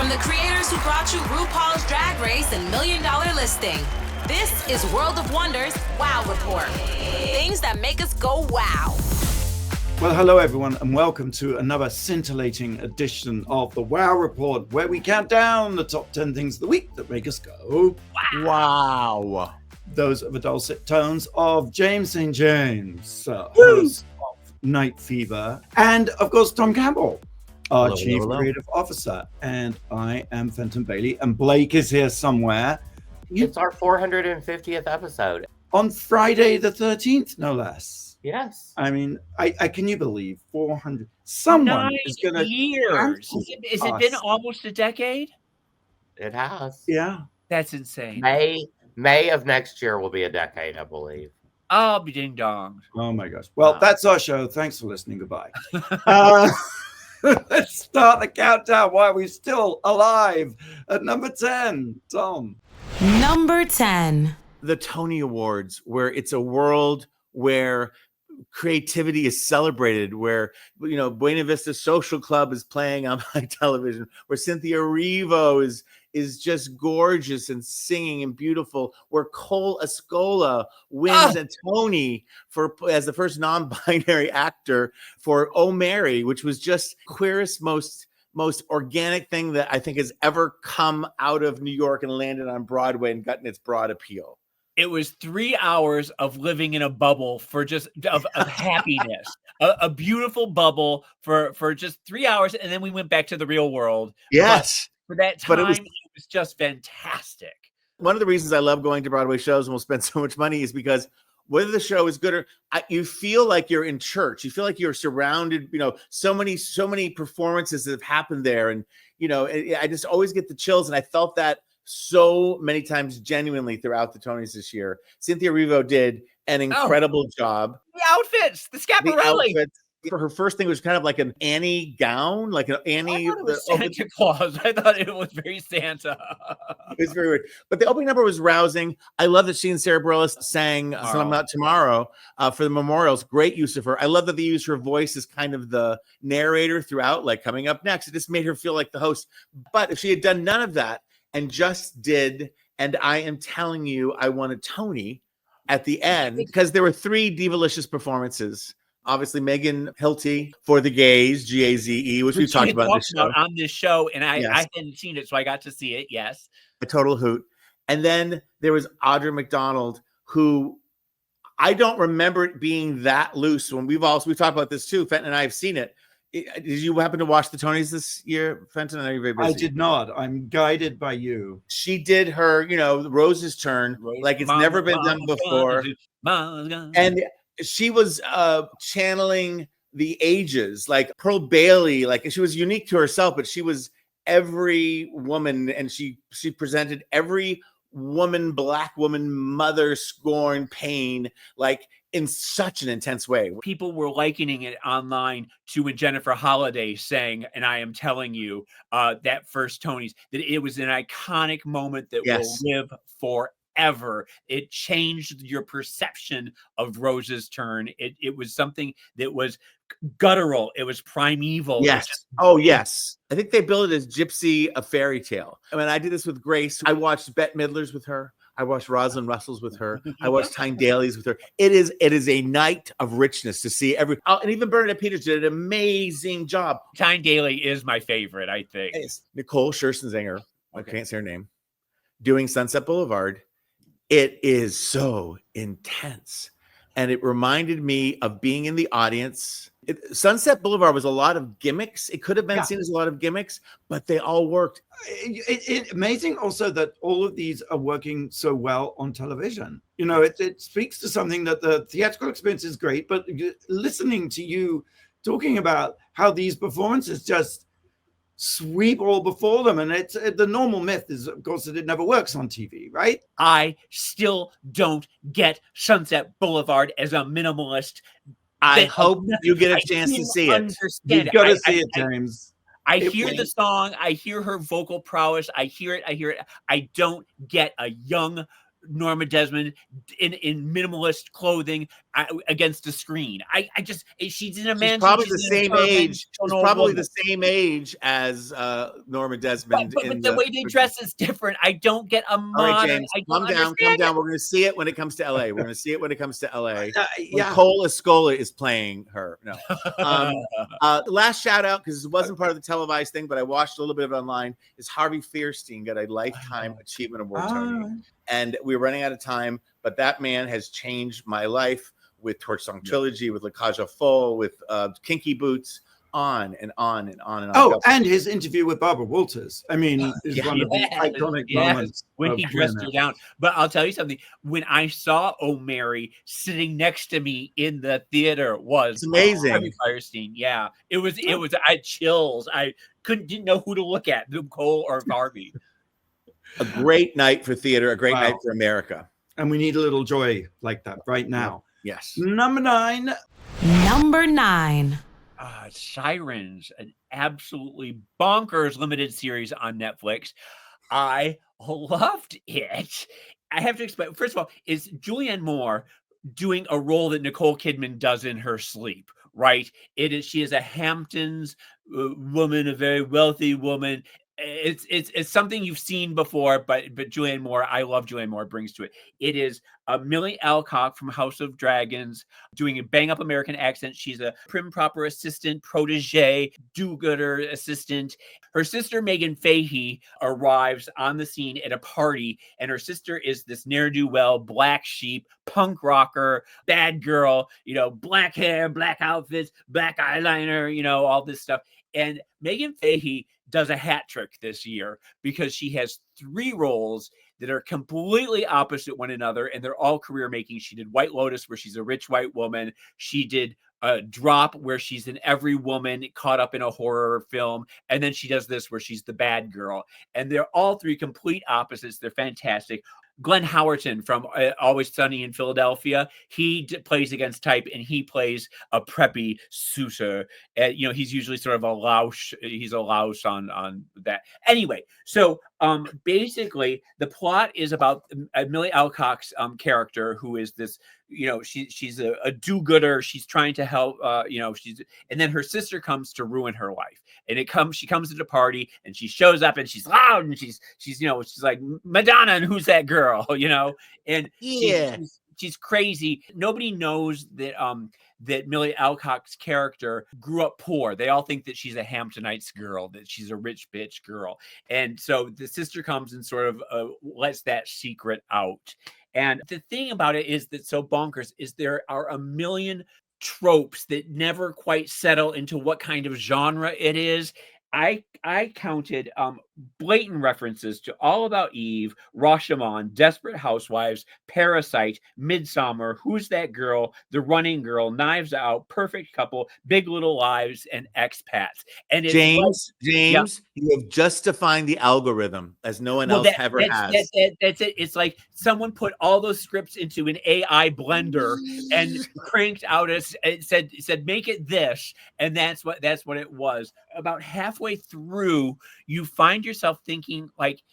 From the creators who brought you RuPaul's Drag Race and $1 Million Listing, this is World of Wonder's Wow Report. Things that make us go wow. Well, hello everyone, and welcome to another scintillating edition of the Wow Report, where we count down the top 10 things of the week that make us go wow. Those are the dulcet tones of James St. James, host of Night Fever, and of course Tom Cambpell, our Chief Creative Officer. And I am Fenton Bailey, and Blake is here somewhere. It's our 450th episode. On Friday the 13th, no less. Yes. I mean, I can you believe 400? Someone is going to years. Has it been almost a decade? It has. Yeah. That's insane. May of next year will be a decade, I believe. Oh, be ding dong. Oh my gosh. Well, that's our show. Thanks for listening. Goodbye. Let's start the countdown while we're still alive at number 10. Tom. Number 10. The Tony Awards, where it's a world where creativity is celebrated, where, you know, Buena Vista Social Club is playing on my television, where Cynthia Erivo is just gorgeous and singing and beautiful, where Cole Escola wins a Tony as the first non-binary actor for Oh Mary, which was just queerest, most organic thing that I think has ever come out of New York and landed on Broadway and gotten its broad appeal. It was 3 hours of living in a bubble of happiness, a beautiful bubble for just 3 hours. And then we went back to the real world. Yes. But for that time, it was just fantastic. One of the reasons I love going to Broadway shows and will spend so much money is because whether the show is good or you feel like you're in church, you feel like you're surrounded, you know, so many performances that have happened there. And, you know, I just always get the chills. And I felt that so many times genuinely throughout the Tonys this year. Cynthia Erivo did an incredible job. The outfits, the Schiaparelli. For her first thing, it was kind of like an Annie gown, like an Annie. Santa Claus. I thought it was very Santa. It was very weird. But the opening number was rousing. I love that she and Sarah Bareilles sang Some Not Tomorrow for the memorials. Great use of her. I love that they use her voice as kind of the narrator throughout, like coming up next. It just made her feel like the host. But if she had done none of that, and just did, and I am telling you, I won a Tony at the end because there were 3 divalicious performances. Obviously, Meghann Hilty for The Gaze, Gaze, which we've talked about on this show, and I hadn't seen it, so I got to see it. Yes, a total hoot. And then there was Audra McDonald, who I don't remember it being that loose. When we've talked about this too. Fenton and I have seen it. Did you happen to watch the Tonys this year, Fenton? I know you're very busy. I did not. I'm guided by you. She did her, you know, Rose's turn, like it's never been done before. And she was channeling the ages, like Pearl Bailey. Like she was unique to herself, but she was every woman, and she presented every woman, Black woman, mother, scorn, pain, like in such an intense way. People were likening it online to when Jennifer Holliday sang, and I am telling you, that first Tonys, that it was an iconic moment that will live forever. It changed your perception of Rose's turn. It was something that was guttural. It was primeval. Yes. Yes. I think they built it as Gypsy, a fairy tale. I mean, I did this with Grace. I watched Bette Midler's with her. I watched Rosalind Russell's with her. I watched Tyne Daly's with her. It is a night of richness to see and even Bernadette Peters did an amazing job. Tyne Daly is my favorite, I think. It's Nicole Scherzinger. I can't say her name. Doing Sunset Boulevard. It is so intense. And it reminded me of being in the audience. Sunset Boulevard was a lot of gimmicks. It could have been seen as a lot of gimmicks, but they all worked. It's amazing also that all of these are working so well on television. You know, it speaks to something that the theatrical experience is great, but listening to you talking about how these performances just sweep all before them. And it's the normal myth is, of course, that it never works on TV, right? I still don't get Sunset Boulevard as a minimalist. I hope you get a chance to see it. You've got to see it, James. I hear the song. I hear her vocal prowess. I hear it. I don't get a young Norma Desmond in minimalist clothing against a screen. She's in a mansion. She's probably the she's in a same turban, age. she's an She's old probably woman. the same age as Norma Desmond. But the way they dress is different. I don't get a modern. All right, James, calm down. We're going to see it when it comes to LA. Cole Escola is playing her. No. Last shout out, because it wasn't part of the televised thing, but I watched a little bit of it online, is Harvey Fierstein got a Lifetime Achievement Award, Tony. And we're running out of time, but that man has changed my life with Torch Song Trilogy, with La Cage aux Folles, with Kinky Boots, on and on and on and on. Oh, and his interview with Barbara Walters. I mean, is one of the iconic moments when he dressed her down. But I'll tell you something. When I saw O'Mary sitting next to me in the theater, was amazing. Harvey Fierstein. Yeah, it was. I had chills. I didn't know who to look at, Cole or Harvey. A great night for theater. A great night for America. And we need a little joy like that right now. Yes. Number 9. Number 9. Sirens, an absolutely bonkers limited series on Netflix. I loved it. I have to explain. First of all, is Julianne Moore doing a role that Nicole Kidman does in her sleep, right? She is a Hamptons woman, a very wealthy woman. It's something you've seen before, but Julianne Moore, I love Julianne Moore, brings to it. It is Millie Alcock from House of Dragons doing a bang up American accent. She's a prim proper assistant, protege, do-gooder assistant. Her sister Meghann Fahy arrives on the scene at a party, and her sister is this ne'er-do-well, black sheep, punk rocker, bad girl, black hair, black outfits, black eyeliner, all this stuff. And Meghann Fahy does a hat trick this year because she has 3 roles that are completely opposite one another, and they're all career making. She did White Lotus, where she's a rich white woman. She did Drop, where she's an every woman caught up in a horror film, and then she does this where she's the bad girl. And they're all 3 complete opposites. They're fantastic. Glenn Howerton from Always Sunny in Philadelphia, he plays against type, and he plays a preppy suitor. He's usually sort of a louse. He's a louse on that. Anyway, so basically the plot is about Millie Alcock's character, who is this, she's a do-gooder. She's trying to help, and then her sister comes to ruin her life. And she comes to the party, and she shows up, and she's loud, and she's like, Madonna, and who's that girl, and she's crazy. Nobody knows that Millie Alcock's character grew up poor. They all think that she's a Hamptonites girl, that she's a rich bitch girl. And so the sister comes and sort of lets that secret out. And the thing about it is that's so bonkers is there are a million tropes that never quite settle into what kind of genre it is. I counted blatant references to All About Eve, Rashomon, Desperate Housewives, Parasite, Midsommar, Who's That Girl, The Running Girl, Knives Out, Perfect Couple, Big Little Lies, and Expats. And James, you have just defined the algorithm as no one else ever has. That's it. It's like someone put all those scripts into an AI blender and cranked out it said make it this, and that's what it was. About halfway through, you find yourself thinking, like,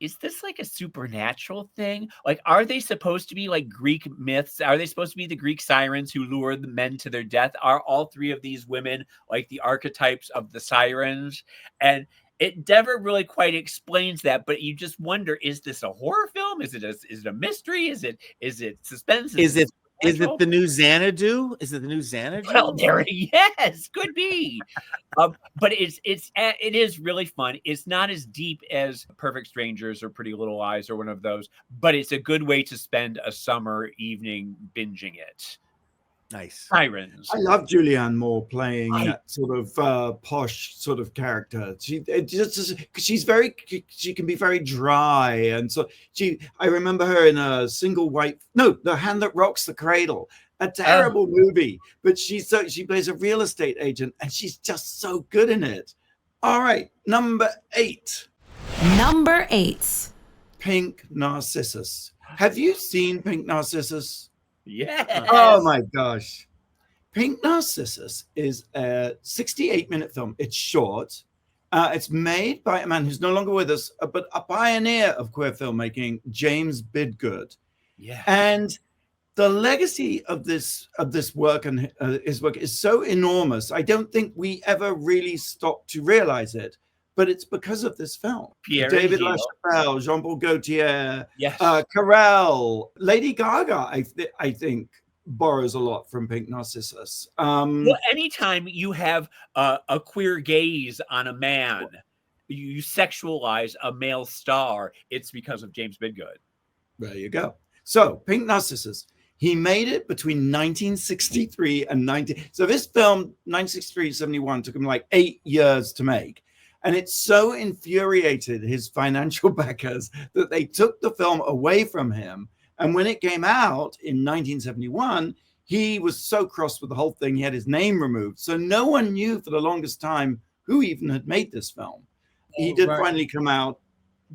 is this like a supernatural thing? Like, are they supposed to be like Greek myths? Are they supposed to be the Greek sirens who lure the men to their death? Are all 3 of these women like the archetypes of the sirens? And it never really quite explains that, but you just wonder: is this a horror film? Is it a mystery? Is it suspense? Is it the new Xanadu? Is it the new Xanadu? Well, yes, could be. But it is really fun. It's not as deep as Perfect Strangers or Pretty Little Lies or one of those, but it's a good way to spend a summer evening binging it. Nice. Sirens. I love Julianne Moore playing that sort of posh sort of character. She can be very dry, and so I remember her in a The Hand That Rocks the Cradle, a terrible movie, but she plays a real estate agent, and she's just so good in it. All right, number 8. Number 8. Pink Narcissus. Have you seen Pink Narcissus? Yes. Oh my gosh. Pink Narcissus is a 68-minute film. It's short. It's made by a man who's no longer with us, but a pioneer of queer filmmaking, James Bidgood. Yeah. And the legacy of this work and his work is so enormous. I don't think we ever really stopped to realize it, but it's because of this film. Pierre David Gilles. LaChapelle, Jean-Paul Gaultier, Yes. Carell, Lady Gaga, I think borrows a lot from Pink Narcissus. Well, anytime you have a queer gaze on a man, you sexualize a male star, it's because of James Bidgood. There you go. So Pink Narcissus, he made it between 1963 and 19. So this film, 1963-71, took him like 8 years to make. And it so infuriated his financial backers that they took the film away from him. And when it came out in 1971, he was so cross with the whole thing, he had his name removed. So no one knew for the longest time who even had made this film. He did finally come out.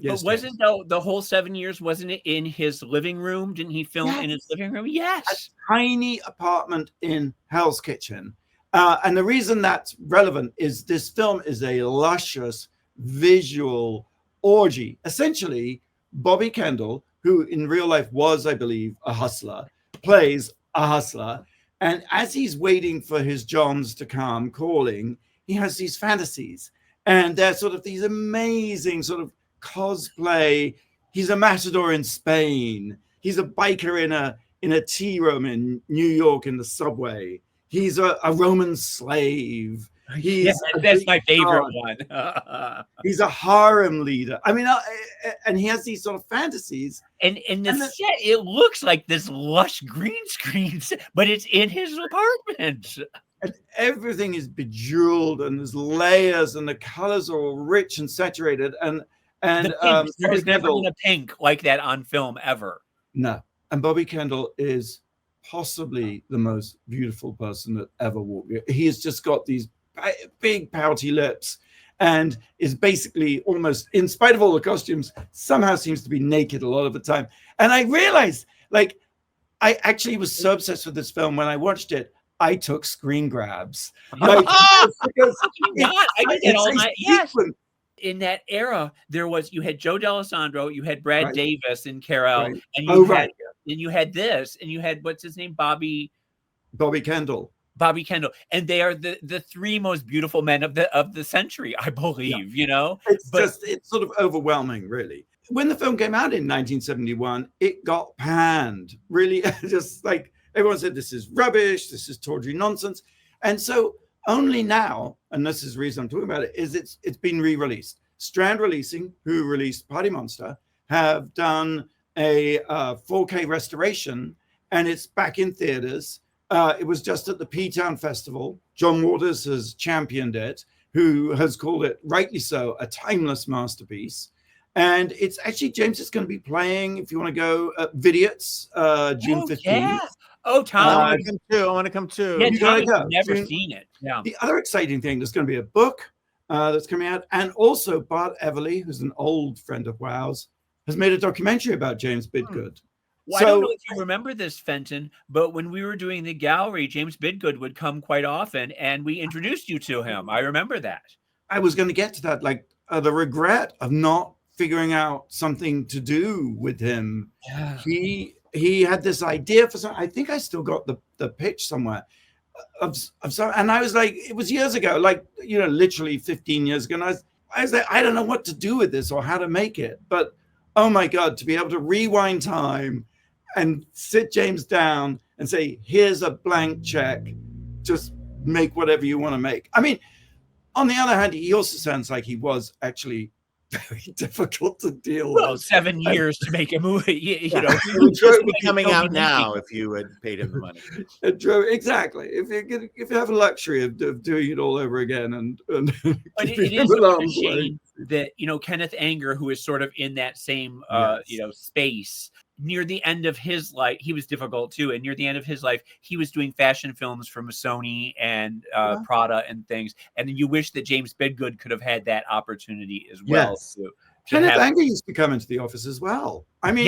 But wasn't the whole 7 years, wasn't it in his living room? Didn't he film in his living room? Yes. A tiny apartment in Hell's Kitchen. And the reason that's relevant is this film is a luscious visual orgy. Essentially, Bobby Kendall, who in real life was, I believe, a hustler, plays a hustler. And as he's waiting for his Johns to come calling, he has these fantasies. And they're sort of these amazing sort of cosplay. He's a matador in Spain. He's a biker in a tea room in New York in the subway. He's a Roman slave. That's my favorite one. He's a harem leader. I mean, and he has these sort of fantasies. And the set, it looks like this lush green screen, but it's in his apartment. And everything is bejeweled, and there's layers, and the colors are all rich and saturated. And there has never been a pink like that on film ever. No. And Bobby Kendall is possibly the most beautiful person that ever walked. He has just got these big pouty lips and is basically almost, in spite of all the costumes, somehow seems to be naked a lot of the time. And I realized, like, I actually was so obsessed with this film when I watched it, I took screen grabs. Like, because I did that all night. Yes. In that era, you had Joe D'Alessandro, you had Brad Davis and Carell, and you had this, and you had, what's his name, Bobby Kendall. Bobby Kendall, and they are the three most beautiful men of the century, I believe. You know, it's sort of overwhelming, really. When the film came out in 1971, it got panned. Really, just like everyone said, this is rubbish, this is tawdry nonsense, and so only now, and this is the reason I'm talking about it, is it's been re-released. Strand Releasing, who released Party Monster, have done a 4K restoration, and it's back in theaters. It was just at the P-Town Festival. John Waters has championed it, who has called it, rightly so, a timeless masterpiece. And it's actually, James is going to be playing, if you want to go, Vidiots, June 15th. Yeah. Oh, Tom, I want to come too. Yeah, Tom, go. I've never seen it. Yeah. The other exciting thing, there's going to be a book that's coming out, and also Bart Everly, who's an old friend of Wow's, has made a documentary about James Bidgood. Well, I don't know if you remember this, Fenton, but when we were doing the gallery, James Bidgood would come quite often, and we introduced you to him. I remember that. I was going to get to that, like the regret of not figuring out something to do with him. Yeah. He had this idea for something. I think I still got the pitch somewhere of some, and I was like, it was years ago, like, you know, literally 15 years ago. And I was like, I don't know what to do with this or how to make it. But oh my God, to be able to rewind time and sit James down and say, here's a blank check, just make whatever you want to make. I mean, on the other hand, he also sounds like he was actually very difficult to deal with. Well, 7 years to make a movie, you know. It would be coming out now if you had paid him the money. Exactly. If you have a luxury of doing it all over again, and but it is a shame that, you know, Kenneth Anger, who is sort of in that same you know, space, near the end of his life, he was difficult too. And near the end of his life, he was doing fashion films from Sony and Prada and things. And you wish that James Bidgood could have had that opportunity as well. Yes. Kenneth Anger used to come into the office as well. I mean,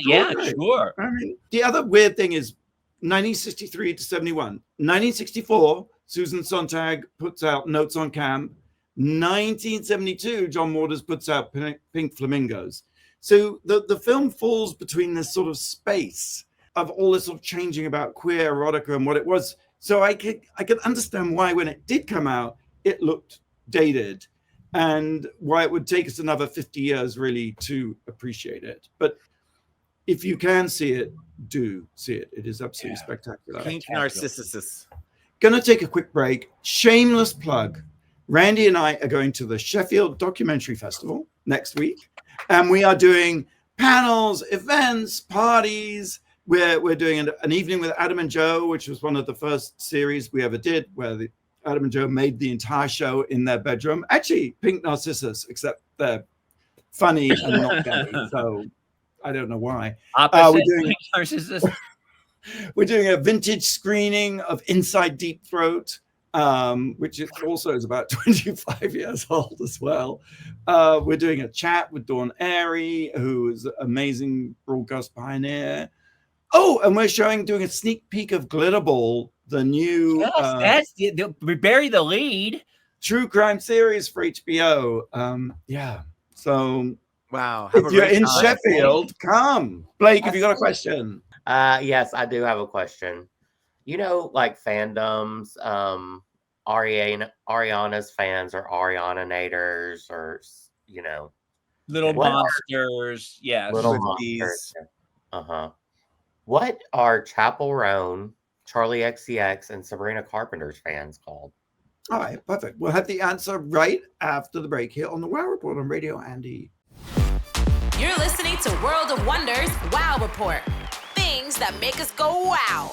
yeah, sure. I mean, the other weird thing is 1963 to 71. 1964, Susan Sontag puts out Notes on Cam. 1972, John Waters puts out Pink Flamingos. So the film falls between this sort of space of all this sort of changing about queer erotica and what it was. So I could understand why when it did come out, it looked dated, and why it would take us another 50 years really to appreciate it. But if you can see it, do see it. It is absolutely spectacular. Pink Narcissus. Gonna take a quick break. Shameless plug. Randy and I are going to the Sheffield Documentary Festival next week, and we are doing panels, events, parties. We're doing an evening with Adam and Joe, which was one of the first series we ever did, where Adam and Joe made the entire show in their bedroom. Actually, Pink Narcissus, except they're funny and not gay, so I don't know why. Opposite Pink Narcissus. We're doing a vintage screening of Inside Deep Throat, which also is about 25 years old as well. We're doing a chat with Dawn Airy, who is an amazing broadcast pioneer. Oh, and we're doing a sneak peek of Glitterball, the new we bury the lead. true crime series for HBO. So Wow. if you're in Sheffield, come. Blake, have you got a question? Yes, I do have a question. You know, like fandoms, Ariana's fans or Ariana-nators, or Little monsters. Yes. little monsters. What are Chapel Roan, Charlie XCX, and Sabrina Carpenter's fans called? All right, perfect. We'll have the answer right after the break here on the Wow Report on Radio Andy. You're listening to World of Wonders Wow Report. Things that make us go wow.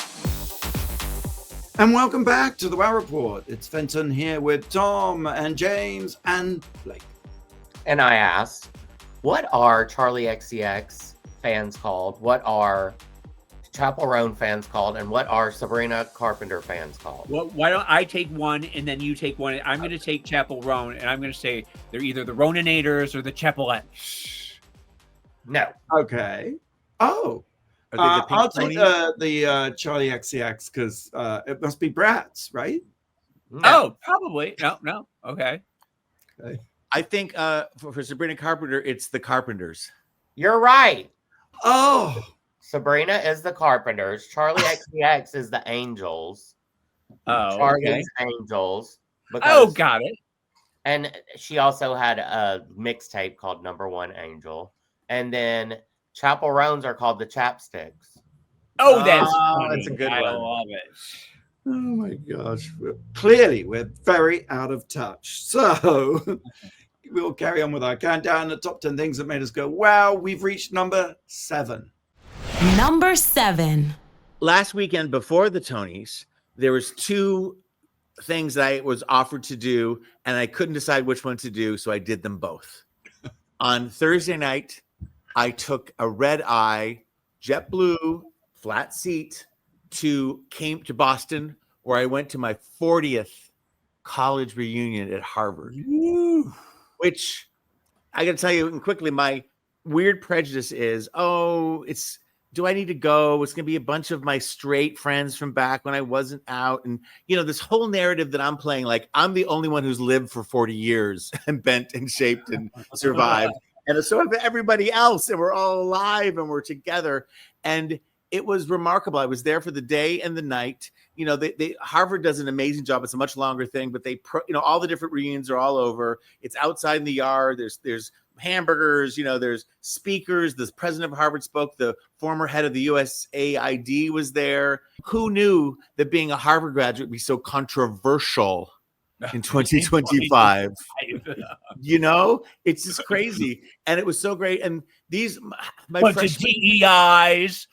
And welcome back to the Wow Report. It's Fenton here with Tom and James and Blake. And I asked, what are Charlie XCX fans called? What are Chapel Roan fans called? And what are Sabrina Carpenter fans called? Well, why don't I take one and then you take one? I'm going to take Chapel Roan, and I'm going to say they're either the Ronanators or the Chapelettes. No. Okay. Oh. Are they the pink I'll take the Charlie XCX because it must be Bratz, right? No. Oh, probably. No. Okay. I think for Sabrina Carpenter, it's the Carpenters. You're right. Oh. Sabrina is the Carpenters. Charlie XCX is the Angels. Oh, Charlie's Angels. Got it. And she also had a mixtape called Number One Angel. And then Chapel Roans are called the Chapsticks. Oh, that's funny. That's a good I one. love it. Oh my gosh. Clearly, we're very out of touch. So we'll carry on with our countdown, the top 10 things that made us go, wow. We've reached number 7. Number 7. Last weekend before the Tonys, there was 2 things that I was offered to do, and I couldn't decide which one to do, so I did them both. On Thursday night, I took a red-eye, JetBlue, flat seat to Boston, where I went to my 40th college reunion at Harvard. Woo. Which I got to tell you quickly, my weird prejudice is, do I need to go? It's going to be a bunch of my straight friends from back when I wasn't out. And, this whole narrative that I'm playing, like I'm the only one who's lived for 40 years and bent and shaped and survived. And so have everybody else, and we're all alive and we're together. And it was remarkable. I was there for the day and the night. Harvard does an amazing job. It's a much longer thing, but all the different reunions are all over. It's outside in the yard. There's hamburgers, there's speakers. The president of Harvard spoke. The former head of the USAID was there. Who knew that being a Harvard graduate would be so controversial in 2025? It's just crazy. And it was so great. And my bunch of DEIs.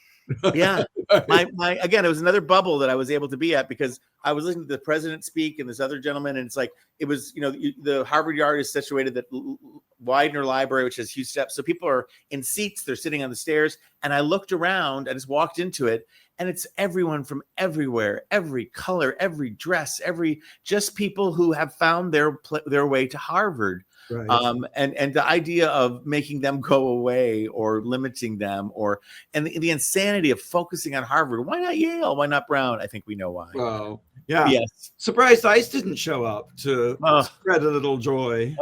Yeah. Again, it was another bubble that I was able to be at because I was listening to the president speak and this other gentleman. And it's like, it was, the Harvard Yard is situated at Widener Library, which has huge steps. So people are in seats, they're sitting on the stairs. And I looked around, I just walked into it, and it's everyone from everywhere, every color, every dress, just people who have found their way to Harvard. Right. And the idea of making them go away or limiting them, and the insanity of focusing on Harvard. Why not Yale? Why not Brown? I think we know why. Well, yeah. Yes. Surprised Ice didn't show up to spread a little joy.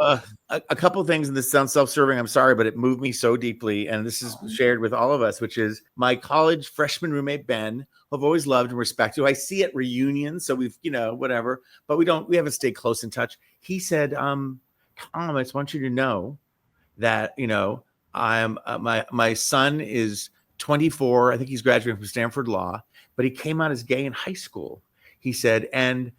A couple of things, and this sounds self-serving, I'm sorry, but it moved me so deeply, and this is shared with all of us, which is my college freshman roommate, Ben, who I've always loved and respected, who I see at reunions, so we've, whatever, but we haven't stayed close in touch. He said, Tom, I just want you to know that, I'm my son is 24. I think he's graduating from Stanford Law, but he came out as gay in high school. He said, and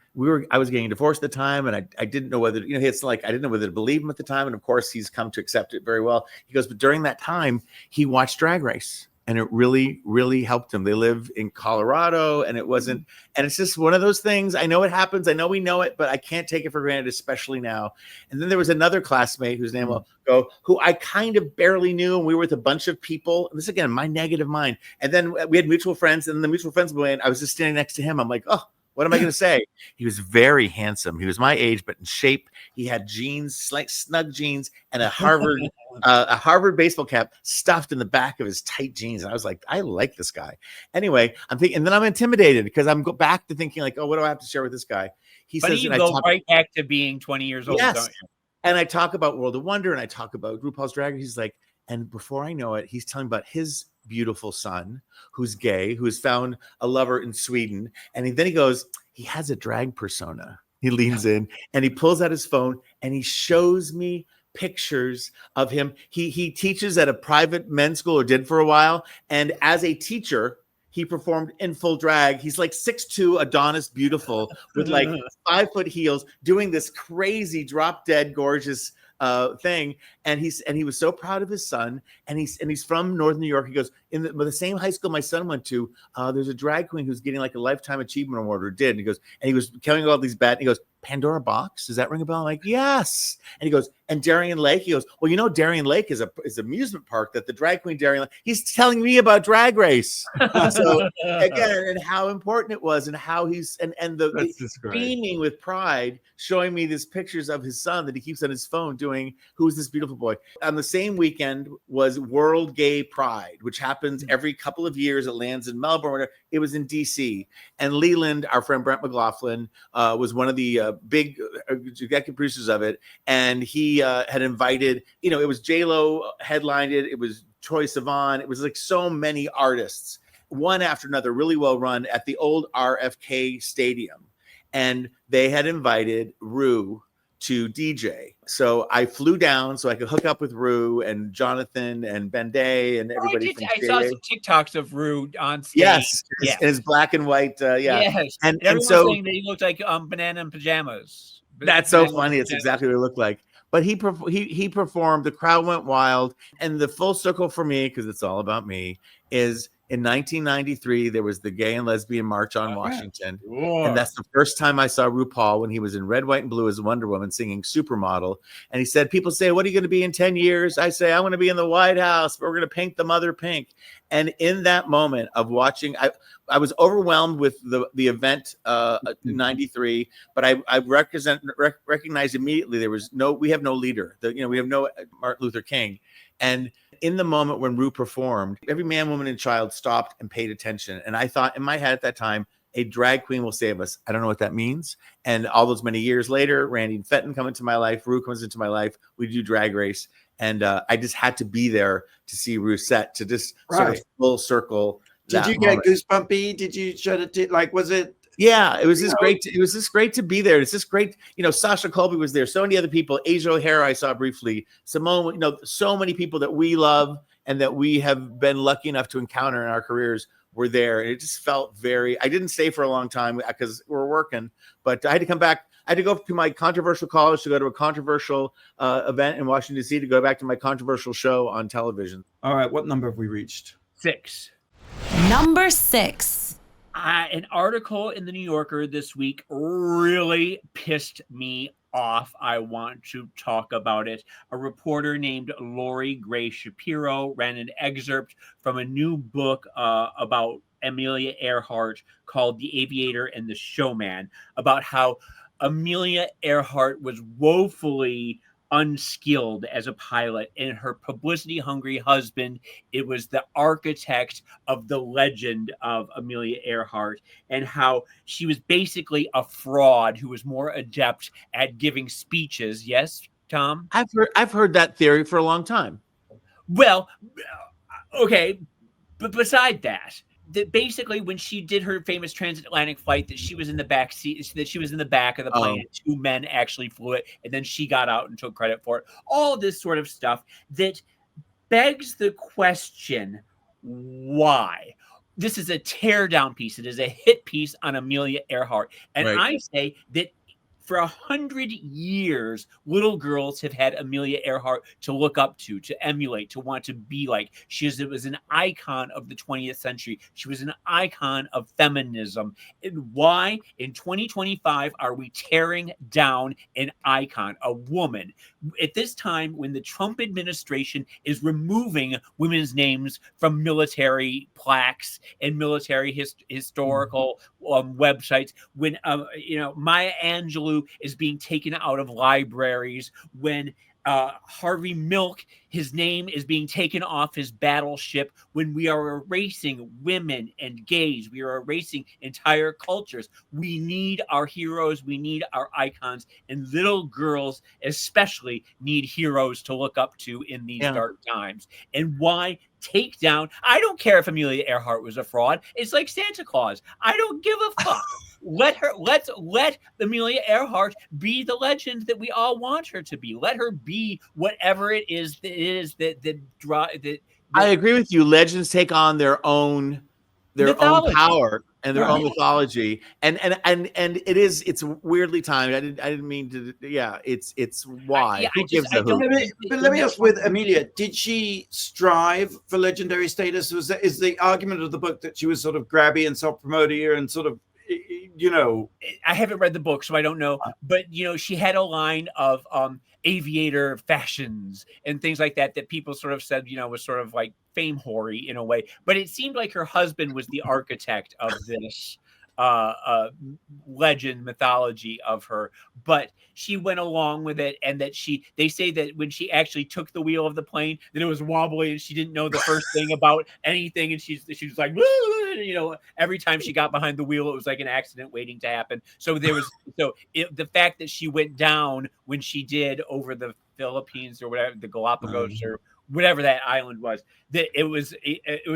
I was getting divorced at the time, and I didn't know whether, it's like, I didn't know whether to believe him at the time. And of course, he's come to accept it very well. He goes, but during that time, he watched Drag Race, and it really, really helped him. They live in Colorado, and it's just one of those things. I know it happens. I know we know it, but I can't take it for granted, especially now. And then there was another classmate whose name will go, who I kind of barely knew. And we were with a bunch of people. And this, again, my negative mind. And then we had mutual friends, and the mutual friends went, I was just standing next to him. I'm like, oh, what am I going to say? He was very handsome. He was my age, but in shape. He had jeans, like snug jeans, and a Harvard baseball cap stuffed in the back of his tight jeans. And I was like, I like this guy. Anyway, I'm thinking, and then I'm intimidated because I'm back to thinking like, oh, what do I have to share with this guy? He says, you go right back to being 20 years old. Yes. Don't you? And I talk about World of Wonder, and I talk about RuPaul's Drag Race. He's like, and before I know it, he's telling about his beautiful son who's gay, who has found a lover in Sweden. And then he goes, he has a drag persona. He leans in and he pulls out his phone and he shows me pictures of him. He teaches at a private men's school, or did for a while. And as a teacher, he performed in full drag. He's like 6'2", Adonis beautiful, with like 5-foot heels, doing this crazy drop dead gorgeous thing. And he was so proud of his son, and he's from Northern New York. He goes, in the same high school my son went to, there's a drag queen who's getting like a lifetime achievement award, or did. And he goes, and he was killing all these bad, and he goes, Pandora Box, does that ring a bell? I'm like, yes. And he goes, and Darien Lake. He goes, well, Darien Lake is an amusement park that the drag queen Darien Lake. He's telling me about Drag Race. So again, and how important it was, and how he's and the beaming with pride, showing me these pictures of his son that he keeps on his phone doing. Who's this beautiful boy? On the same weekend was World Gay Pride, which happens every couple of years. It lands in Melbourne. It was in DC, and Leland, our friend Brent McLaughlin, was one of the big executive producers of it, and he had invited, it was J-Lo headlined it, it was Troye Sivan, it was like so many artists, one after another, really well run at the old RFK Stadium, and they had invited Rue to DJ. So I flew down so I could hook up with Rue and Jonathan and Ben Day and everybody. I saw some TikToks of Rue on stage. Yes. And his black and white. Yes. And so saying that he looked like banana in pajamas. That's so funny. It's exactly what it looked like. But he performed. The crowd went wild. And the full circle for me, because it's all about me, is in 1993, there was the Gay and Lesbian March on Washington. Yeah. And that's the first time I saw RuPaul, when he was in red, white, and blue as Wonder Woman singing Supermodel. And he said, people say, what are you going to be in 10 years? I say, I want to be in the White House, but we're going to paint the mother pink. And in that moment of watching, I was overwhelmed with the event in 93, but I recognized immediately we have no leader. We have no Martin Luther King. And in the moment when Rue performed, every man, woman, and child stopped and paid attention. And I thought in my head at that time, a drag queen will save us. I don't know what that means. And all those many years later, Randy and Fenton come into my life. Rue comes into my life. We do Drag Race. And I just had to be there to see Rue set, to just sort of full circle. Did you get goosebumpy? Did you shed a tear? Like, was it? Yeah, it was just great. It was just great to be there. It's just great. Sasha Colby was there. So many other people. Asia O'Hara I saw briefly. Simone. So many people that we love and that we have been lucky enough to encounter in our careers were there. And it just felt I didn't stay for a long time because we're working, but I had to come back. I had to go to my controversial college to go to a controversial event in Washington, D.C. to go back to my controversial show on television. All right. What number have we reached? 6. Number 6. An article in the New Yorker this week really pissed me off. I want to talk about it. A reporter named Lori Gray Shapiro ran an excerpt from a new book about Amelia Earhart called The Aviator and the Showman, about how Amelia Earhart was woefully unskilled as a pilot, and her publicity hungry husband, it was the architect of the legend of Amelia Earhart, and how she was basically a fraud who was more adept at giving speeches. Yes, Tom? I've heard that theory for a long time. Well, okay, but beside that, basically when she did her famous transatlantic flight, that she was in the back seat, that she was in the back of the plane, and two men actually flew it, and then she got out and took credit for it. All this sort of stuff that begs the question, why? This is a tear down piece. It is a hit piece on Amelia Earhart. And Right. I say that for 100 years, little girls have had Amelia Earhart to look up to emulate, to want to be like. It was an icon of the 20th century. She was an icon of feminism. And why in 2025 are we tearing down an icon, a woman, at this time when the Trump administration is removing women's names from military plaques and military historical websites, when Maya Angelou is being taken out of libraries, when Harvey Milk, his name is being taken off his battleship, when we are erasing women and gays, we are erasing entire cultures. We need our heroes, we need our icons, and little girls especially need heroes to look up to in these dark times. And why take down? I don't care if Amelia Earhart was a fraud. It's like Santa Claus. I don't give a fuck. Let's let Amelia Earhart be the legend that we all want her to be. Let her be whatever it is that I agree with you. Legends take on their own power and their own mythology, and it's weirdly timed. I didn't mean to. Yeah, it's why. But let me ask with Amelia, did she strive for legendary status? Is the argument of the book that she was sort of grabby and self-promoting and sort of, I haven't read the book, so I don't know. But she had a line of aviator fashions and things like that people sort of said, was sort of like fame hoary in a way. But it seemed like her husband was the architect of this legend mythology of her, but she went along with it, and that they say that when she actually took the wheel of the plane, that it was wobbly and she didn't know the first thing about anything, and she was like, every time she got behind the wheel, it was like an accident waiting to happen. So there was the fact that she went down when she did over the Philippines or whatever, the Galapagos or whatever that island was, that it was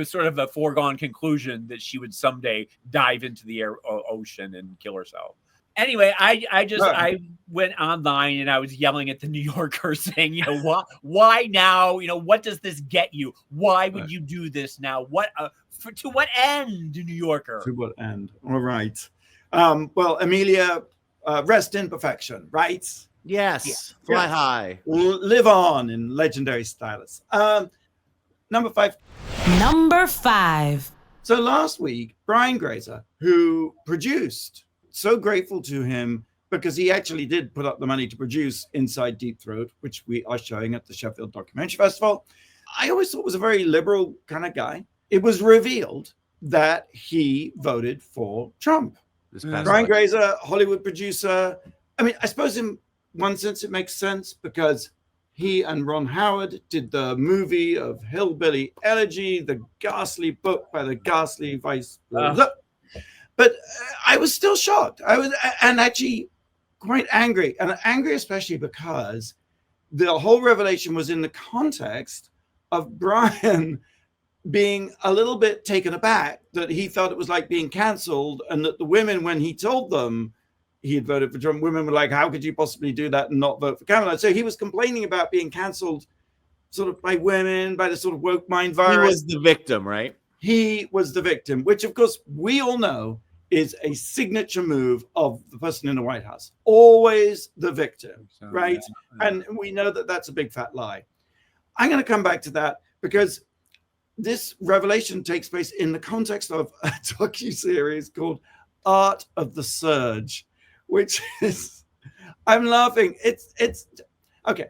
sort of a foregone conclusion that she would someday dive into the ocean and kill herself. Anyway, I went online and I was yelling at the New Yorker saying, why now? What does this get you? Why would you do this now? What to what end, New Yorker? To what end? All right. Well, Amelia, rest in perfection, right? Yes. Fly high. Live on in legendary stylus. Number 5. Number 5. So last week, Brian Grazer, who produced, so grateful to him because he actually did put up the money to produce Inside Deep Throat, which we are showing at the Sheffield Documentary Festival. I always thought was a very liberal kind of guy. It was revealed that he voted for Trump. Brian Grazer, Hollywood producer. I mean, I suppose in one sense it makes sense because he and Ron Howard did the movie of Hillbilly Elegy, the ghastly book by the ghastly vice. But I was still shocked. I was, and actually quite angry, and angry especially because the whole revelation was in the context of Brian being a little bit taken aback that he felt it was like being canceled, and that the women, when he told them he had voted for Trump, women were like, how could you possibly do that and not vote for Kamala? So he was complaining about being canceled sort of by women, by the sort of woke mind virus. He was the victim, right? He was the victim, which of course we all know is a signature move of the person in the White House. Always the victim, right? Yeah. And we know that that's a big fat lie. I'm going to come back to that because this revelation takes place in the context of a docuseries called Art of the Surge, which is, I'm laughing. It's okay.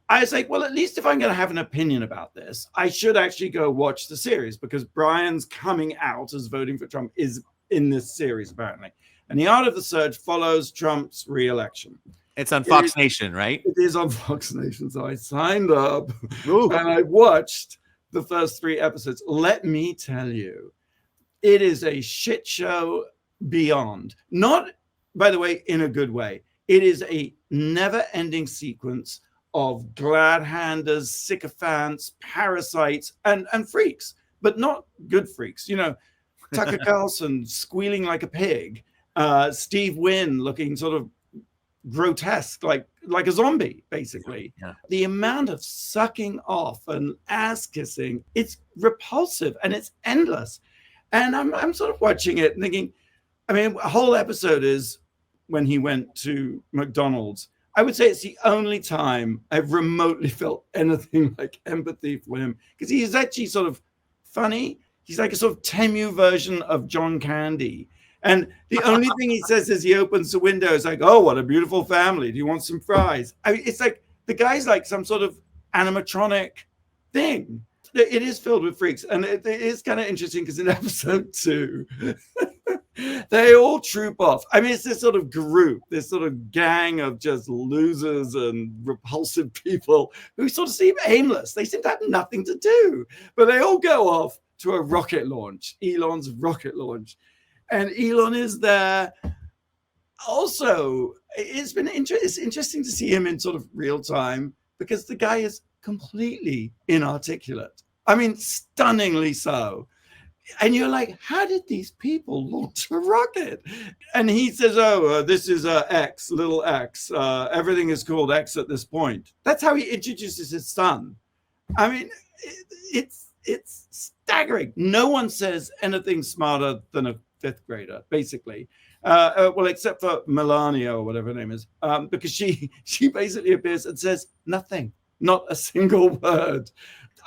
I was like, well, at least if I'm going to have an opinion about this, I should actually go watch the series because Brian's coming out as voting for Trump is in this series, apparently. And the Art of the Surge follows Trump's re-election. It's on Fox Nation, right? It is on Fox Nation. So I signed up Ooh. and I watched the first 3 episodes. Let me tell you, it is a shit show beyond. Not, by the way, in a good way. It is a never-ending sequence of glad-handers, sycophants, parasites, and freaks, but not good freaks. You know, Tucker Carlson squealing like a pig, Steve Wynn looking sort of grotesque, like a zombie, basically. Yeah. The amount of sucking off and ass kissing, it's repulsive and it's endless. And I'm sort of watching it and thinking, I mean, a whole episode is when he went to McDonald's. I would say it's the only time I've remotely felt anything like empathy for him, because he's actually sort of funny. He's like a sort of Temu version of John Candy. And the only thing he says as he opens the window is like, "Oh, what a beautiful family. Do you want some fries?" I mean, it's like the guy's like some sort of animatronic thing. It is filled with freaks. And it is kind of interesting because in episode 2, they all troop off. I mean, it's this sort of group, this sort of gang of just losers and repulsive people who sort of seem aimless. They seem to have nothing to do, but they all go off to a rocket launch, Elon's rocket launch. And Elon is there. Also, it's interesting to see him in sort of real time because the guy is completely inarticulate. I mean, stunningly so. And you're like, how did these people launch a rocket? And he says, "Oh, this is X, little X. Everything is called X at this point." That's how he introduces his son. I mean, it's staggering. No one says anything smarter than a 5th grader, basically. Well, except for Melania or whatever her name is, because she basically appears and says nothing, not a single word.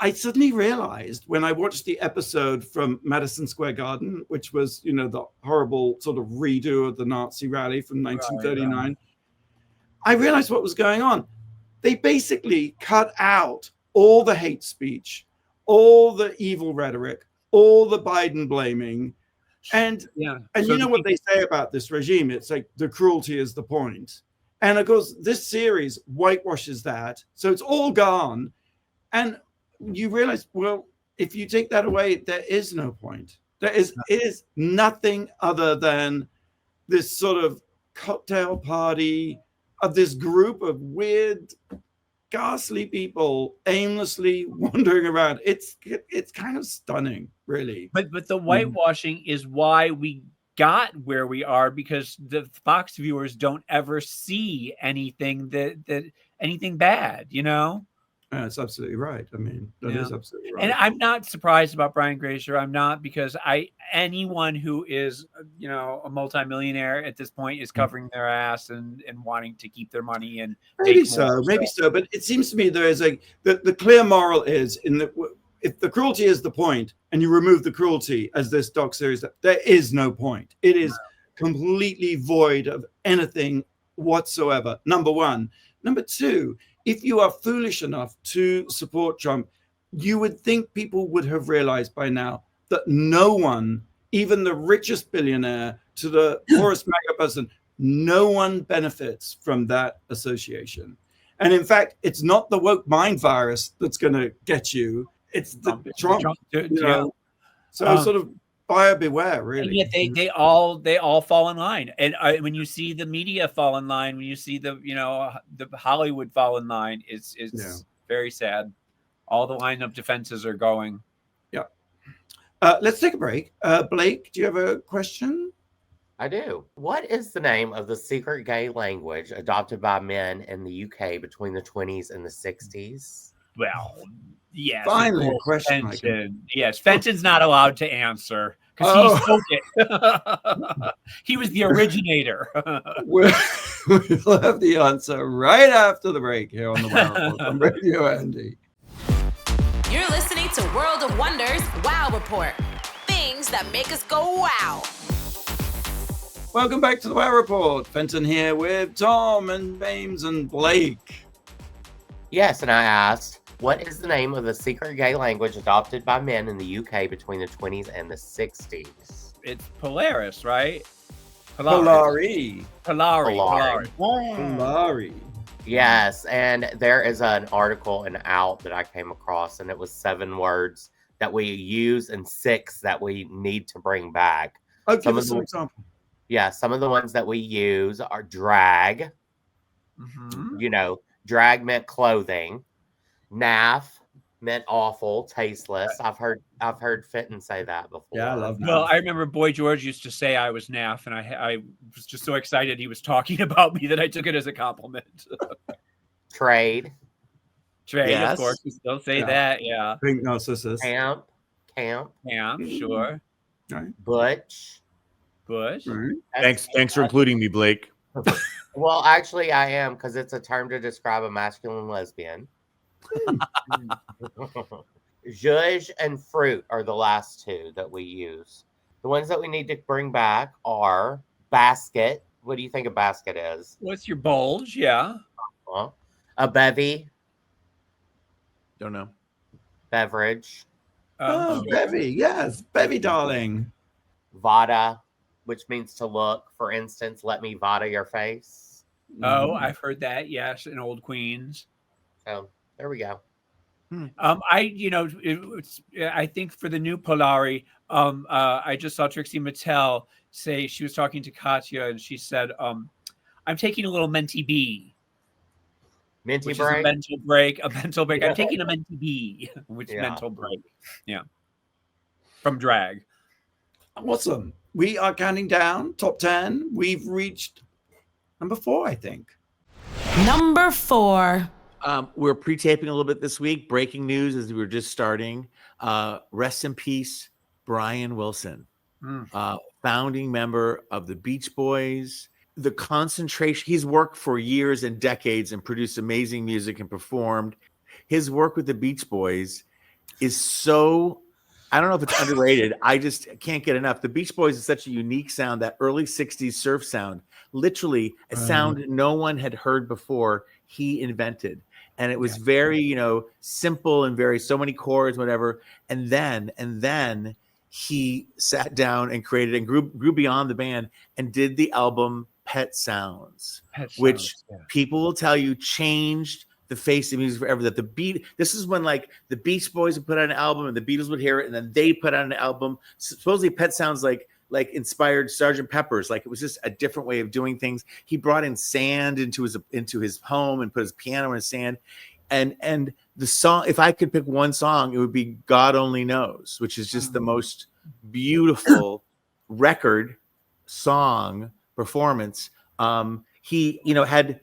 I suddenly realized when I watched the episode from Madison Square Garden, which was, you know, the horrible sort of redo of the Nazi rally from 1939, right. I realized what was going on. They basically cut out all the hate speech, all the evil rhetoric, all the Biden blaming. And so you know what they say about this regime? It's like the cruelty is the point. And of course, this series whitewashes that. So it's all gone. And you realize, well, if you take that away, there is no point. There is nothing other than this sort of cocktail party of this group of weird, ghastly people aimlessly wandering around. It's kind of stunning, really. But the whitewashing is why we got where we are, because the Fox viewers don't ever see anything that anything bad, you know? That's absolutely right. I mean, that is absolutely right. And I'm not surprised about Brian Grazer. I'm not, because anyone who is, you know, a multimillionaire at this point is covering their ass and wanting to keep their money. And maybe so. But it seems to me there is the clear moral is if the cruelty is the point and you remove the cruelty, as this doc series, there is no point. It is completely void of anything whatsoever. Number one. Number two, if you are foolish enough to support Trump, you would think people would have realized by now that no one, even the richest billionaire to the poorest MAGA person, no one benefits from that association. And in fact, it's not the woke mind virus that's going to get you. It's the Trump. You know? So sort of buyer beware, really. And yet they all fall in line. And when you see the media fall in line, when you see the Hollywood fall in line, it's very sad. All the lineup defenses are going. Yeah. Let's take a break. Blake, do you have a question? I do. What is the name of the secret gay language adopted by men in the UK between the 20s and the 60s? Well, yes. Finally, a question. Yes, Fenton's not allowed to answer because he spoke it. He was the originator. We'll have the answer right after the break here on the Wow Report on Radio Andy. You're listening to World of Wonders Wow Report. Things that make us go wow. Welcome back to the Wow Report. Fenton here with Tom and James and Blake. Yes, and I asked, what is the name of the secret gay language adopted by men in the UK between the 20s and the 60s? It's Polaris, right? Polari. Polari. Yes, and there is an article in Out that I came across, and it was 7 words that we use and 6 that we need to bring back. Oh, give us an example. Yeah, some of the ones that we use are drag. Mm-hmm. You know, drag meant clothing. Naff meant awful, tasteless. I've heard Fenton say that before. Yeah, I love that. Well, I remember Boy George used to say I was naff, and I was just so excited he was talking about me that I took it as a compliment. Trade. Of course, we still say that. Yeah. Pink Narcissus. Camp. Sure. Right. Butch. Bush. Right. Thanks for including me, Blake. Well, actually, I am, because it's a term to describe a masculine lesbian. Zhuzh and fruit are the last 2 that we use. The ones that we need to bring back are basket. What do you think a basket is? What's your bulge? Yeah. A bevy. Don't know. Beverage. Bevy. Yes. Bevy, darling. Vada, which means to look. For instance, let me vada your face. Oh, I've heard that. Yes, in Old Queens. So there we go. I think for the new Polari, I just saw Trixie Mattel say, she was talking to Katya, and she said, I'm taking a little Menti B. Minty which break? Is a mental break. I'm taking a Menti B, which is mental break. Yeah. From drag. Awesome. We are counting down top 10. We've reached number 4, I think. Number 4. We're pre-taping a little bit this week. Breaking news as we were just starting. Rest in peace, Brian Wilson, founding member of the Beach Boys. The concentration, he's worked for years and decades and produced amazing music and performed. His work with the Beach Boys is so, I don't know if it's underrated. I just can't get enough. The Beach Boys is such a unique sound, that early 60s surf sound, literally a sound no one had heard before, he invented. And it was very, simple and very, so many chords, whatever. And then he sat down and created and grew beyond the band and did the album Pet Sounds, which people will tell you changed the face of music forever. That this is when like the Beach Boys would put out an album and the Beatles would hear it, and then they put out an album. Supposedly Pet Sounds like inspired Sgt. Pepper's. Like it was just a different way of doing things. He brought in sand into his home and put his piano in sand. And the song, if I could pick one song, it would be God Only Knows, which is just the most beautiful record song performance. He had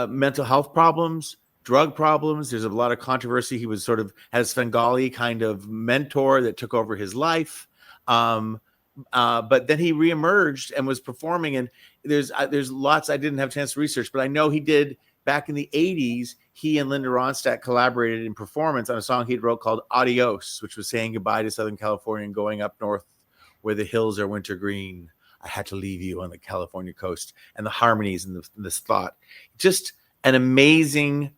mental health problems, drug problems. There's a lot of controversy. He was sort of has Svengali kind of mentor that took over his life. But then he reemerged and was performing, and there's lots I didn't have a chance to research, but I know he did back in the 80s. He and Linda Ronstadt collaborated in performance on a song he wrote called Adios, which was saying goodbye to Southern California and going up north where the hills are winter green. I had to leave you on the California coast, and the harmonies and this thought. Just an amazing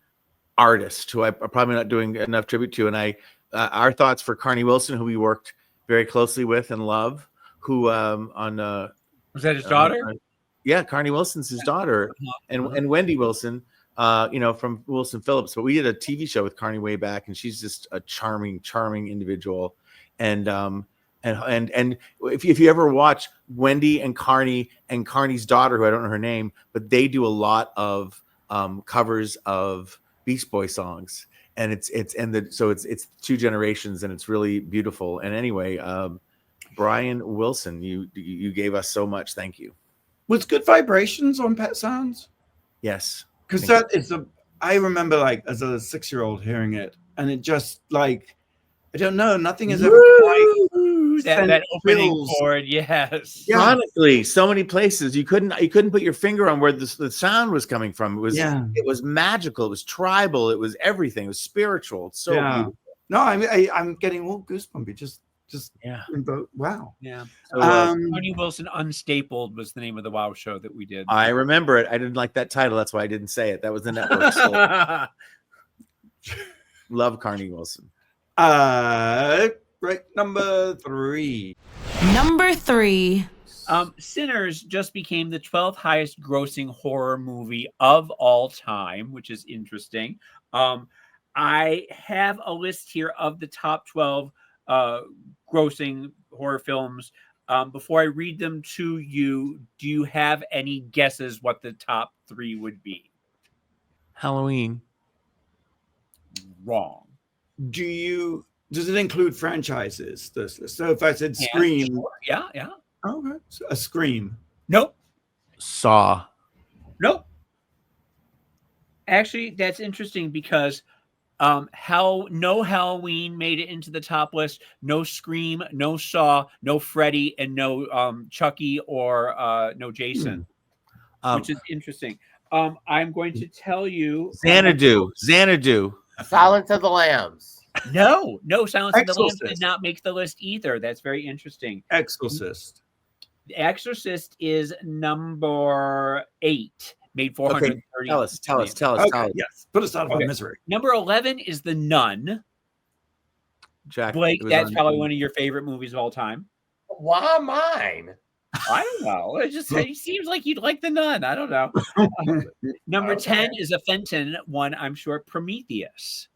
artist who I'm probably not doing enough tribute to. And our thoughts for Carney Wilson, who we worked very closely with and love. Who was that his daughter? Carney Wilson's his daughter, and Wendy Wilson, from Wilson Phillips. But we did a TV show with Carney way back, and she's just a charming individual. And if you ever watch Wendy and Carney's daughter, who I don't know her name, but they do a lot of covers of Beach Boy songs, and it's 2 generations, and it's really beautiful. And anyway. Brian Wilson, you gave us so much. Thank you. Was Good Vibrations on Pet Sounds? Yes. Because I remember like as a 6-year-old hearing it, and it just like, I don't know, nothing has ever quite that opening chord. Yes. Honestly, so many places you couldn't put your finger on where the sound was coming from. It was magical. It was tribal. It was everything. It was spiritual. It's so beautiful. No, I'm getting all goosebumpy. Just wow. Yeah. So, Carney Wilson Unstapled was the name of the WoW show that we did. I remember it. I didn't like that title. That's why I didn't say it. That was the network. Love Carney Wilson. Right, number 3. Number 3. Sinners just became the 12th highest grossing horror movie of all time, which is interesting. I have a list here of the top 12 grossing horror films. Before I read them to you, do you have any guesses what the top 3 would be? Halloween. Wrong. Does it include franchises? So if I said Scream, sure. Yeah. Okay, so a Scream. Nope. Saw. Nope. Actually, that's interesting because no Halloween made it into the top list. No Scream, no Saw, no Freddy, and no Chucky or no Jason, which is interesting. I'm going to tell you Xanadu. Silence of the Lambs. No, Silence of the Lambs Exorcist. did not make the list either. That's very interesting. Exorcist. The Exorcist is number 8, made 430. Tell us. Okay, yes. Put us out of our misery. Number 11 is The Nun. Jack, Blake, that's probably one of your favorite movies of all time. Why mine? I don't know. It seems like you'd like The Nun. I don't know. Number 10 is a Fenton one, I'm sure, Prometheus.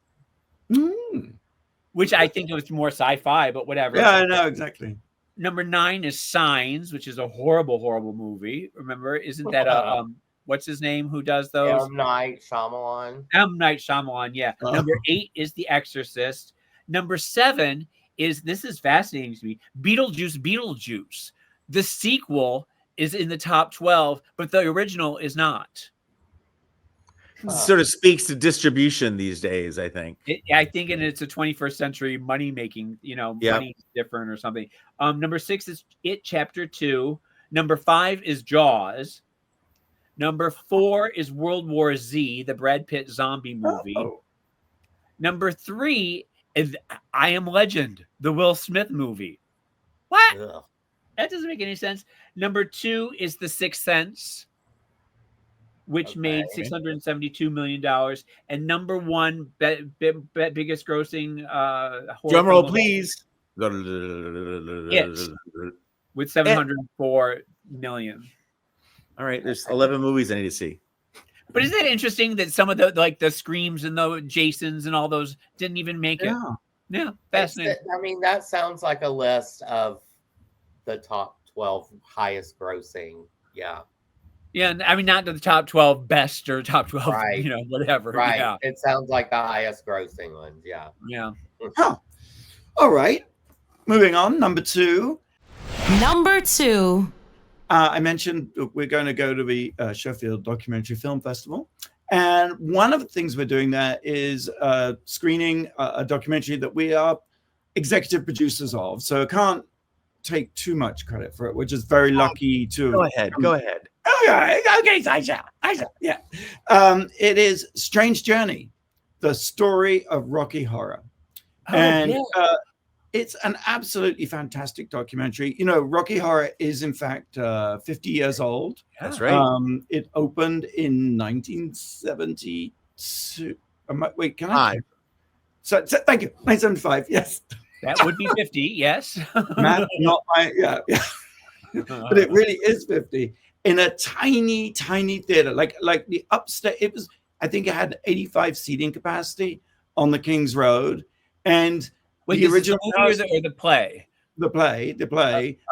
Which I think it was more sci-fi, but whatever. Yeah, I know, exactly. Number 9 is Signs, which is a horrible, horrible movie. Remember, isn't that what's his name who does those? M. Night Shyamalan. M. Night Shyamalan, yeah. Number 8 is The Exorcist. Number 7 is, this is fascinating to me, Beetlejuice. The sequel is in the top 12, but the original is not. Sort of speaks to distribution these days, I think. I think it's a 21st century money making, money's different or something. Number 6 is It Chapter 2. Number 5 is Jaws. Number 4 is World War Z, the Brad Pitt zombie movie. Number 3 is I Am Legend, the Will Smith movie. What? Ugh. That doesn't make any sense. Number 2 is The Sixth Sense, which made $672 million. And number 1, biggest grossing horror drum roll, film please. It, with $704 million. All right, there's 11 movies I need to see. But isn't that interesting that some of the Screams and the Jasons and all those didn't even make it? Yeah, fascinating. That sounds like a list of the top 12 highest grossing. Yeah. Yeah, not the top 12 best or top 12, right. Whatever. Right. Yeah. It sounds like the highest grossing ones. Yeah. Yeah. Huh. All right. Moving on. Number 2. Number 2. I mentioned we're going to go to the Sheffield Documentary Film Festival. And one of the things we're doing there is screening a documentary that we are executive producers of. So I can't take too much credit for it. We're just very lucky to... Go ahead. Okay, Aisha. Yeah. It is Strange Journey, the story of Rocky Horror. It's an absolutely fantastic documentary. Rocky Horror is, in fact, 50 years old. That's right. It opened in 1972. Wait, can I? 5. So thank you. 1975, yes. That would be 50, yes. Matt, not my, yeah. But it really is 50. In a tiny, tiny theater, like the upstairs. It was, I think it had 85 seating capacity on the King's Road. And Wait, the original movie or the play? The play,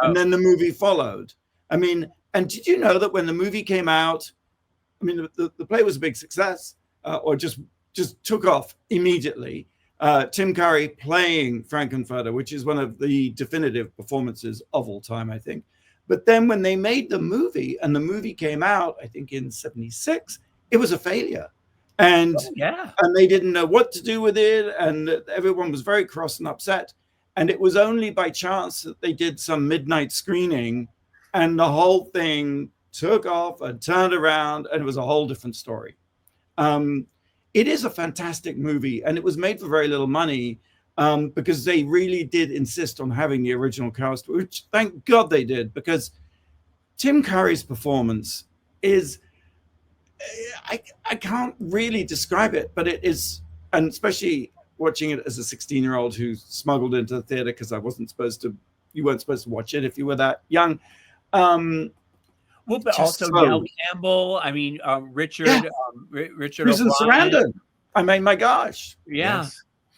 and then the movie followed. And did you know that when the movie came out, the play was a big success, or just took off immediately. Tim Curry playing Frankenfurter, which is one of the definitive performances of all time, I think. But then when they made the movie, and the movie came out, I think in 1976, it was a failure. And they didn't know what to do with it, and everyone was very cross and upset. And it was only by chance that they did some midnight screening, and the whole thing took off and turned around, and it was a whole different story. It is a fantastic movie, and it was made for very little money because they really did insist on having the original cast, which thank God they did, because Tim Curry's performance is... I can't really describe it, but it is, and especially watching it as a 16-year-old who smuggled into the theater because you weren't supposed to watch it if you were that young. Well, but also so- Nell Campbell. I mean, Richard. Yeah. Richard Susan O'Brien. Sarandon. I mean, my gosh. Yeah.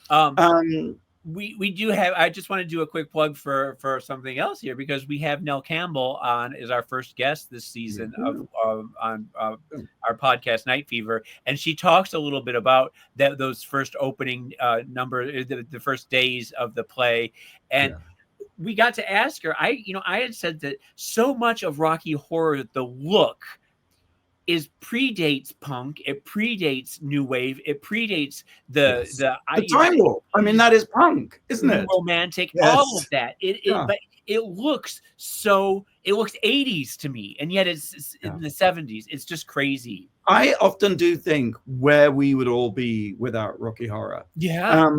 Yes. We do have. I just want to do a quick plug for something else here, because we have Nell Campbell on as our first guest this season on our podcast Night Fever, and she talks a little bit about those first opening the first days of the play, and we got to ask her. I had said that so much of Rocky Horror, the look, predates punk, it predates new wave, it predates the time warp. I mean, that is punk, isn't it? Romantic, Yes. all of that. But it looks 80s to me, and yet it's in the 70s. It's just crazy. I often do think where we would all be without Rocky Horror. Yeah.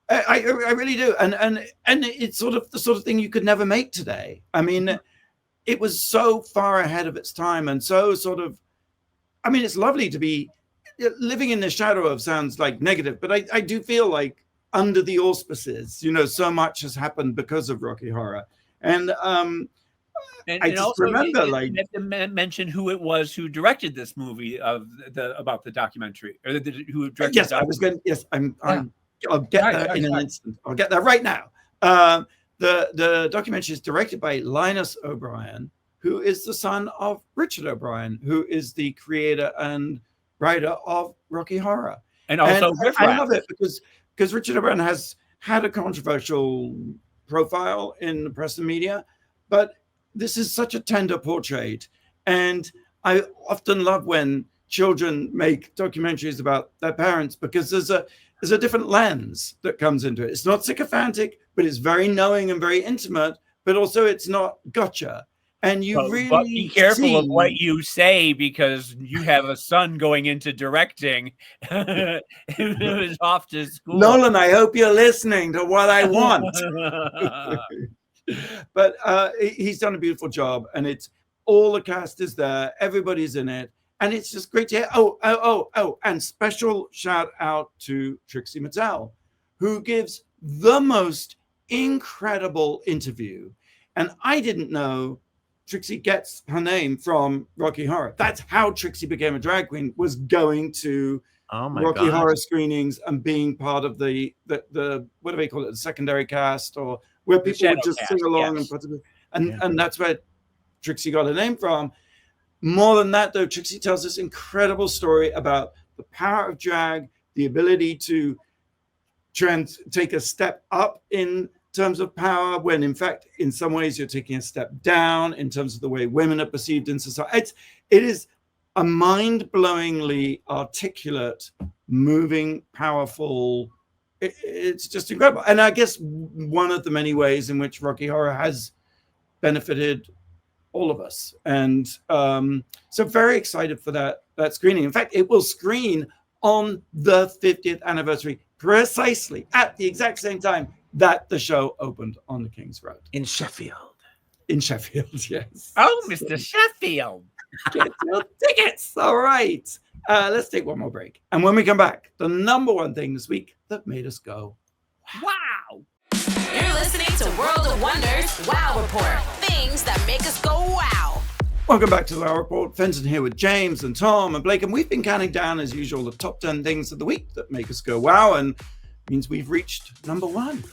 I really do, and it's sort of the sort of thing you could never make today. I mean, it was so far ahead of its time, and so sort of. I mean, it's lovely to be living in the shadow of sounds like negative, but I do feel like under the auspices, so much has happened because of Rocky Horror. And I just also, remember, you have to mention who it was who directed this movie about the documentary, or who directed. Yes, I was going. Yes, I'll get there in an instant. I'll get there right now. The documentary is directed by Linus O'Brien, who is the son of Richard O'Brien, who is the creator and writer of Rocky Horror. And also, I love it because Richard O'Brien has had a controversial profile in the press and media, but this is such a tender portrait. And I often love when children make documentaries about their parents, because there's a different lens that comes into it. It's not sycophantic, but it's very knowing and very intimate, but also it's not gotcha. And but be careful of what you say, because you have a son going into directing who's off to school. Nolan, I hope you're listening to what I want. But he's done a beautiful job, and it's all the cast is there, everybody's in it, and it's just great to hear. Oh, and special shout out to Trixie Mattel, who gives the most incredible interview. And I didn't know Trixie gets her name from Rocky Horror. That's how Trixie became a drag queen, was going to Rocky Horror screenings and being part of the what do they call it, the secondary cast, or where people would just sing along and that's where Trixie got her name from. More than that, though, Trixie tells this incredible story about the power of drag, the ability to take a step up in terms of power, when in fact in some ways you're taking a step down in terms of the way women are perceived in society. It is a mind-blowingly articulate, moving, powerful, it's just incredible. And I guess one of the many ways in which Rocky Horror has benefited all of us. And so very excited for that screening. In fact, it will screen on the 50th anniversary, precisely at the exact same time that the show opened on the King's Road. In Sheffield. In Sheffield, yes. Oh, Mr. Sheffield. Get your tickets. All right. Let's take one more break. And when we come back, the number one thing this week that made us go, wow. You're listening to World of Wonders Wow Report. Things that make us go wow. Welcome back to the Wow Report. Fenton here with James and Tom and Blake. And we've been counting down, as usual, the top 10 things of the week that make us go wow. And means we've reached number one.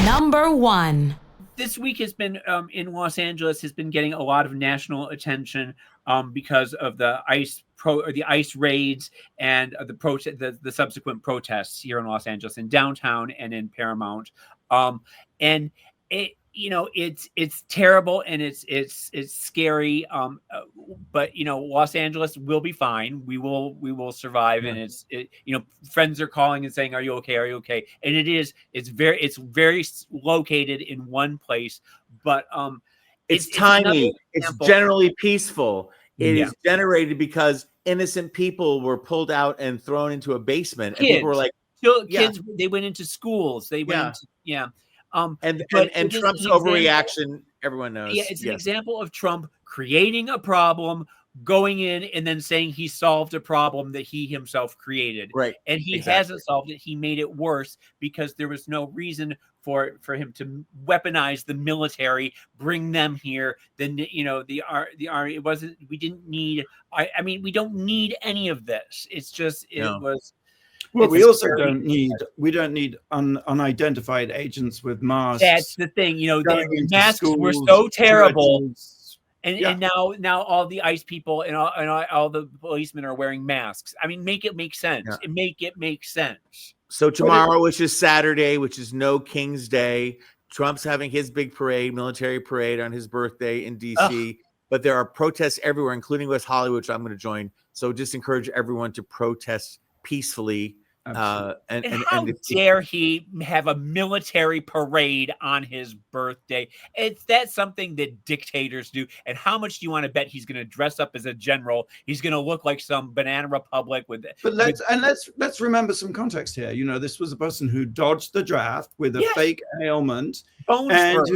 Number one. This week has been in Los Angeles, has been getting a lot of national attention because of the ICE raids and the subsequent protests here in Los Angeles, in downtown and in Paramount. And it, it's terrible and it's scary. But Los Angeles will be fine. We will survive. Yeah. And friends are calling and saying, "Are you okay? Are you okay?" And it's very located in one place, but it's tiny. It's generally peaceful. It is generated because innocent people were pulled out and thrown into a basement, and people were like, kids. They went into schools. They went into, and Trump's overreaction, everyone knows. Yeah, it's an example of Trump creating a problem going in and then saying he solved a problem that he himself created. Right. And he Exactly. hasn't solved it. He made it worse because there was no reason for him to weaponize the military, bring them here. Then, the army, it wasn't, we didn't need, I mean, we don't need any of this. It's just, was. Well, we also don't need unidentified agents with masks. That's the thing, the masks schools, were so terrible. churches. And now all the ICE people and all the policemen are wearing masks. I mean, make it make sense. Yeah. Make it make sense. So tomorrow, which is Saturday, which is no King's Day, Trump's having his big parade, military parade on his birthday in D.C. But there are protests everywhere, including West Hollywood, which I'm going to join. So just encourage everyone to protest peacefully. And how dare he have a military parade on his birthday? That's something that dictators do. And how much do you want to bet he's going to dress up as a general? He's going to look like some banana republic with. But let's remember some context here. This was a person who dodged the draft with a fake ailment, and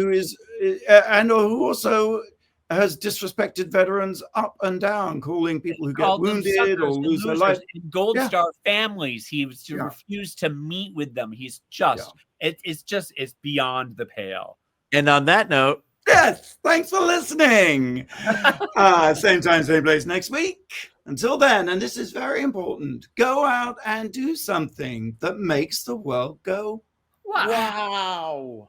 who also has disrespected veterans up and down, calling people who get wounded or lose their life Gold Star families. He was refused to meet with them. He's just it's beyond the pale. And on that note, yes, thanks for listening. Same time, same place next week. Until then, and this is very important, go out and do something that makes the world go wow.